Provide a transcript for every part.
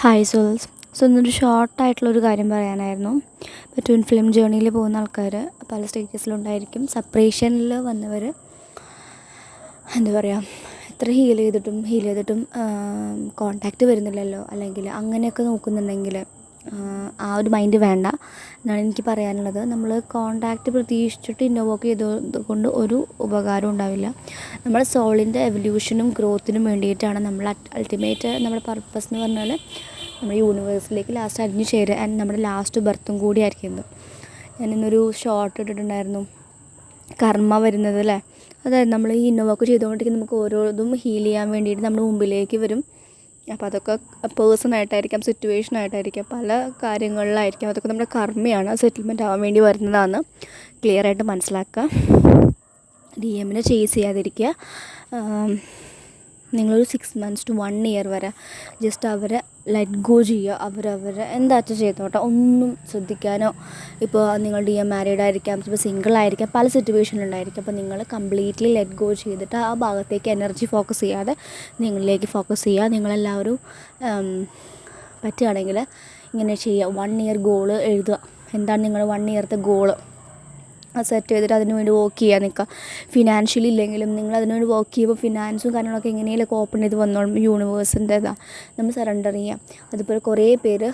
Hi souls. ഇന്നൊരു ഷോർട്ടായിട്ടുള്ളൊരു കാര്യം പറയാനായിരുന്നു. ഇപ്പോൾ ട്വിൻ ഫിലിം ജേർണിയിൽ പോകുന്ന ആൾക്കാർ പല സ്റ്റേജസിലുണ്ടായിരിക്കും. സെപ്പറേഷനിൽ വന്നവർ എന്താ പറയുക, എത്ര ഹീൽ ചെയ്തിട്ടും കോണ്ടാക്റ്റ് വരുന്നില്ലല്ലോ, അല്ലെങ്കിൽ അങ്ങനെയൊക്കെ നോക്കുന്നുണ്ടെങ്കിൽ ആ ഒരു മൈൻഡ് വേണ്ട എന്നാണ് എനിക്ക് പറയാനുള്ളത്. നമ്മൾ കോണ്ടാക്റ്റ് പ്രതീക്ഷിച്ചിട്ട് ഇന്നോവോക്ക് ചെയ്തത് കൊണ്ട് ഒരു ഉപകാരം ഉണ്ടാവില്ല. നമ്മുടെ സോളിൻ്റെ എവല്യൂഷനും ഗ്രോത്തിനും വേണ്ടിയിട്ടാണ് നമ്മൾ അൾട്ടിമേറ്റ് നമ്മുടെ പർപ്പസ് എന്ന് പറഞ്ഞാൽ നമ്മുടെ യൂണിവേഴ്സിലേക്ക് ലാസ്റ്റ് അലിഞ്ഞു ചേരുക ആൻഡ് നമ്മുടെ ലാസ്റ്റ് ബർത്തും കൂടി ആയിരിക്കുന്നത്. ഞാനിന്നൊരു ഷോർട്ട് ഇട്ടിട്ടുണ്ടായിരുന്നു, കർമ്മ വരുന്നത് അല്ലേ. അതായത് നമ്മൾ ഈ ഇന്നോവോക്ക് ചെയ്തുകൊണ്ടിരിക്കുന്ന നമുക്ക് ഓരോന്നും ഹീൽ ചെയ്യാൻ വേണ്ടിയിട്ട് നമ്മുടെ മുമ്പിലേക്ക് വരും. അപ്പോൾ അതൊക്കെ പേഴ്സണായിട്ടായിരിക്കാം, സിറ്റുവേഷനായിട്ടായിരിക്കാം, പല കാര്യങ്ങളിലായിരിക്കാം. അതൊക്കെ നമ്മുടെ കർമ്മയാണ്, സെറ്റിൽമെൻറ്റ് ആവാൻ വേണ്ടി വരുന്നതാണ്. ക്ലിയറായിട്ട് മനസ്സിലാക്കുക. DM ചേസ് ചെയ്യാതിരിക്കുക. നിങ്ങളൊരു 6 months to 1 year വരെ ജസ്റ്റ് അവരെ ലെറ്റ് ഗോ ചെയ്യുക. അവരവരെ എന്താച്ചാൽ ചെയ്തോട്ടെ, ഒന്നും ശ്രദ്ധിക്കാനോ. ഇപ്പോൾ നിങ്ങൾ DM മാരീഡ് ആയിരിക്കാം, ഇപ്പോൾ സിംഗിളായിരിക്കാം, പല സിറ്റുവേഷനിലുണ്ടായിരിക്കും. അപ്പോൾ നിങ്ങൾ കംപ്ലീറ്റ്ലി ലെറ്റ് ഗോ ചെയ്തിട്ട് ആ ഭാഗത്തേക്ക് എനർജി ഫോക്കസ് ചെയ്യാതെ നിങ്ങളിലേക്ക് ഫോക്കസ് ചെയ്യുക. നിങ്ങളെല്ലാവരും പറ്റുകയാണെങ്കിൽ ഇങ്ങനെ ചെയ്യുക. 1 year ഗോള് എഴുതുക. എന്താണ് നിങ്ങൾ 1 yearത്തെ ഗോള് സെറ്റ് ചെയ്തിട്ട് അതിന് വേണ്ടി വർക്ക് ചെയ്യാൻ നിൽക്കുക. ഫിനാൻഷ്യലി ഇല്ലെങ്കിലും നിങ്ങൾ അതിന് വേണ്ടി വർക്ക് ചെയ്യുമ്പോൾ ഫിനാൻസും കാര്യങ്ങളൊക്കെ എങ്ങനെയൊക്കെ ഓപ്പൺ ചെയ്ത് വന്നോളും. യൂണിവേഴ്സിൻ്റെതാണ് നമ്മൾ സറണ്ടർ ചെയ്യാം. അതുപോലെ കുറേ പേര്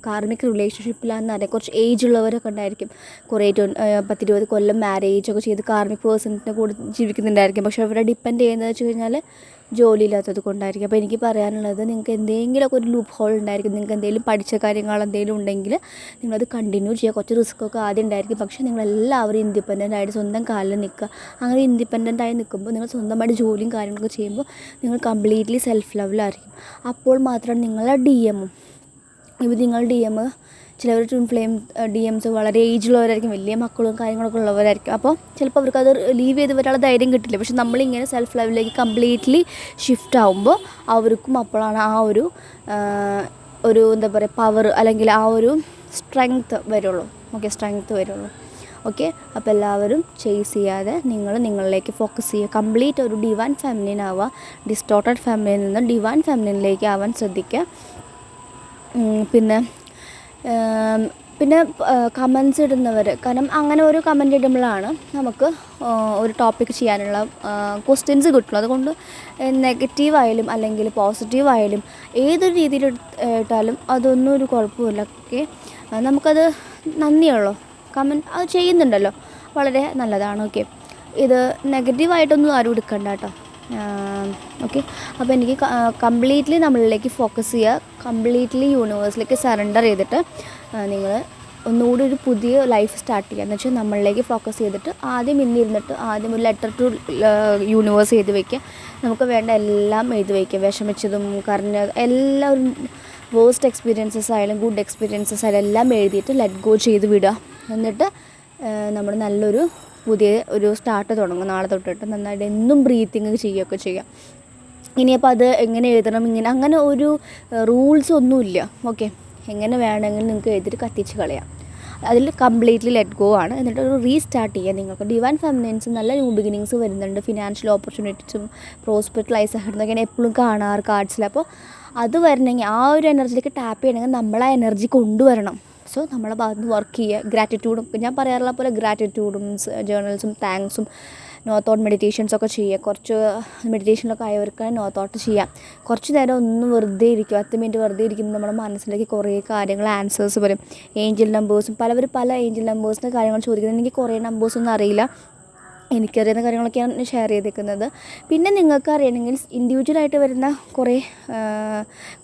കാർമിക് റിലേഷൻഷിപ്പിലാണെന്നറിയാം. കുറച്ച് ഏജ് ഉള്ളവരൊക്കെ ഉണ്ടായിരിക്കും. കുറേ 10-20 കൊല്ലം മാരേജൊക്കെ ചെയ്ത് കാർമിക് പേഴ്സണിൻ്റെ കൂടെ ജീവിക്കുന്നുണ്ടായിരിക്കും. പക്ഷേ അവരെ ഡിപ്പെൻഡ് ചെയ്യുന്നത് വെച്ച് കഴിഞ്ഞാൽ ജോലിയില്ലാത്തത് കൊണ്ടായിരിക്കും. അപ്പോൾ എനിക്ക് പറയാനുള്ളത്, നിങ്ങൾക്ക് എന്തെങ്കിലുമൊക്കെ ഒരു ലൂപ്പ് ഹോൾ ഉണ്ടായിരിക്കും. നിങ്ങൾക്ക് എന്തെങ്കിലും പഠിച്ച കാര്യങ്ങൾ എന്തെങ്കിലും ഉണ്ടെങ്കിൽ നിങ്ങളത് കണ്ടിന്യൂ ചെയ്യുക. കുറച്ച് റിസ്ക്കൊക്കെ ആദ്യം ഉണ്ടായിരിക്കും, പക്ഷേ നിങ്ങളെല്ലാവരും ഇൻഡിപെൻഡൻ്റ് ആയിട്ട് സ്വന്തം കാലിൽ നിൽക്കുക. അങ്ങനെ ഇൻഡിപെൻഡൻ്റ് ആയി നിൽക്കുമ്പോൾ നിങ്ങൾ സ്വന്തമായിട്ട് ജോലിയും കാര്യങ്ങളൊക്കെ ചെയ്യുമ്പോൾ നിങ്ങൾ കംപ്ലീറ്റ്ലി സെൽഫ് ലെവലായിരിക്കും. അപ്പോൾ മാത്രമാണ് നിങ്ങളുടെ നിങ്ങൾ DM ചിലവർ ട്വിൻ ഫ്ലെയിം DMs വളരെ ഏജുള്ളവരായിരിക്കും, വലിയ മക്കളും കാര്യങ്ങളൊക്കെ ഉള്ളവരായിരിക്കും. അപ്പോൾ ചിലപ്പോൾ അവർക്കത് ലീവ് ചെയ്ത് വരാനുള്ള ധൈര്യം കിട്ടില്ല. പക്ഷെ നമ്മളിങ്ങനെ സെൽഫ് ലെവലിലേക്ക് കംപ്ലീറ്റ്ലി ഷിഫ്റ്റ് ആകുമ്പോൾ അവർക്കും അപ്പോഴാണ് ആ ഒരു എന്താ പറയുക പവർ, അല്ലെങ്കിൽ ആ ഒരു സ്ട്രെങ്ത്ത് വരുള്ളൂ. സ്ട്രെങ്ത്ത് വരുള്ളൂ. അപ്പോൾ എല്ലാവരും ചേസ് ചെയ്യാതെ നിങ്ങളിലേക്ക് ഫോക്കസ് ചെയ്യുക. കംപ്ലീറ്റ് ഒരു ഡിവൈൻ ഫെമിനിൻ ആവുക. ഡിസ്റ്റോർട്ടഡ് ഫെമിനിനിൽ നിന്ന് ഡിവൈൻ ഫെമിനിനിലേക്ക് ആവാൻ ശ്രദ്ധിക്കുക. പിന്നെ കമൻസ് ഇടുന്നവർ, കാരണം അങ്ങനെ ഒരു കമൻറ്റ് ഇടുമ്പോഴാണ് നമുക്ക് ഒരു ടോപ്പിക് ചെയ്യാനുള്ള ക്വസ്റ്റ്യൻസ് കിട്ടുള്ളൂ. അതുകൊണ്ട് നെഗറ്റീവായാലും അല്ലെങ്കിൽ പോസിറ്റീവായാലും ഏതൊരു രീതിയിൽ ഇട്ടാലും അതൊന്നും ഒരു കുഴപ്പമില്ല. നമുക്കത് നന്ദിയുള്ളൂ. കമൻറ്റ് അത് ചെയ്യുന്നുണ്ടല്ലോ, വളരെ നല്ലതാണ്. ഇത് നെഗറ്റീവായിട്ടൊന്നും ആരും എടുക്കണ്ട കേട്ടോ. അപ്പോൾ എനിക്ക് കംപ്ലീറ്റ്ലി നമ്മളിലേക്ക് ഫോക്കസ് ചെയ്യുക. കംപ്ലീറ്റ്ലി യൂണിവേഴ്സിലേക്ക് സറണ്ടർ ചെയ്തിട്ട് നിങ്ങൾ ഒന്നുകൂടി ഒരു പുതിയ ലൈഫ് സ്റ്റാർട്ട് ചെയ്യുക. എന്ന് വെച്ചാൽ നമ്മളിലേക്ക് ഫോക്കസ് ചെയ്തിട്ട് ആദ്യം ആദ്യം ഒരു ലെറ്റർ ടു യൂണിവേഴ്സ് എഴുതി വയ്ക്കുക. നമുക്ക് വേണ്ട എല്ലാം എഴുതി വയ്ക്കുക. വിഷമിച്ചതും എല്ലാവരും വേഴ്സ്റ്റ് എക്സ്പീരിയൻസസ് ആയാലും ഗുഡ് എക്സ്പീരിയൻസസ് ആയാലും എല്ലാം എഴുതിയിട്ട് ലെറ്റ് ഗോ ചെയ്ത് വിടുക. എന്നിട്ട് നമ്മൾ നല്ലൊരു പുതിയ ഒരു സ്റ്റാർട്ട് തുടങ്ങും. നാളെ തൊട്ടിട്ട് നന്നായിട്ട് എന്നും ബ്രീത്തിങ് ചെയ്യുകയൊക്കെ ചെയ്യാം. ഇനിയപ്പോൾ അത് എങ്ങനെ എഴുതണം, അങ്ങനെ ഒരു റൂൾസ് ഒന്നുമില്ല. എങ്ങനെ വേണമെങ്കിലും നിങ്ങൾക്ക് എഴുതിയിട്ട് കത്തിച്ച് കളയാം. അതിൽ കംപ്ലീറ്റ്ലി ലെറ്റ് ഗോ ആണ്. എന്നിട്ട് ഒരു റീസ്റ്റാർട്ട് ചെയ്യുക. നിങ്ങൾക്ക് ഡിവൈൻ ഫെമിനിൻസ് നല്ല ന്യൂ ബിഗിനിങ്സ് വരുന്നുണ്ട്. ഫിനാൻഷ്യൽ ഓപ്പർച്യൂണിറ്റീസും പ്രോസ്പെക്റ്റ് ലൈഫ് എന്നൊക്കെയാണ് എപ്പോഴും കാണാറ് കാർഡ്സിൽ. അപ്പോൾ അത് വരണമെങ്കിൽ ആ ഒരു എനർജിയിലേക്ക് ടാപ്പ് ചെയ്യണമെങ്കിൽ നമ്മൾ ആ എനർജി കൊണ്ടുവരണം. നമ്മളെ ഭാഗത്ത് നിന്ന് വർക്ക് ചെയ്യുക. ഗ്രാറ്റിറ്റ്യൂഡും, ഞാൻ പറയാറുള്ള പോലെ ഗ്രാറ്റിറ്റ്യൂഡും ജേർണൽസും താങ്ക്സും നോ തോട്ട് മെഡിറ്റേഷൻസൊക്കെ ചെയ്യുക. കുറച്ച് മെഡിറ്റേഷനിലൊക്കെ ആയവർക്ക് നോ തോട്ട് ചെയ്യാം. കുറച്ച് നേരം ഒന്ന് വെറുതെ ഇരിക്കും. 10 മിനിറ്റ് വെറുതെ ഇരിക്കുമ്പോൾ നമ്മുടെ മനസ്സിലേക്ക് കുറേ കാര്യങ്ങൾ ആൻസേഴ്സ് വരും. ഏഞ്ചൽ നമ്പേഴ്സും പല ഏഞ്ചൽ നമ്പേഴ്സിൻ്റെ കാര്യങ്ങൾ ചോദിക്കുന്നത്. എനിക്ക് കുറേ നമ്പേഴ്സൊന്നും അറിയില്ല. എനിക്കറിയുന്ന കാര്യങ്ങളൊക്കെയാണ് ഷെയർ ചെയ്തേക്കുന്നത്. പിന്നെ നിങ്ങൾക്ക് അറിയണമെങ്കിൽ ഇൻഡിവിജ്വലായിട്ട് വരുന്ന കുറേ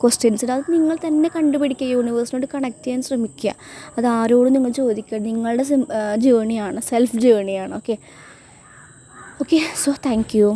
ക്വസ്റ്റ്യൻസ് അത് നിങ്ങൾ തന്നെ കണ്ടുപിടിക്കുക. യൂണിവേഴ്സിനോട് കണക്ട് ചെയ്യാൻ ശ്രമിക്കുക. അത് ആരോടും നിങ്ങൾ ചോദിക്കുക. നിങ്ങളുടെ ജേണിയാണ്, സെൽഫ് ജേണിയാണ്. So thank U.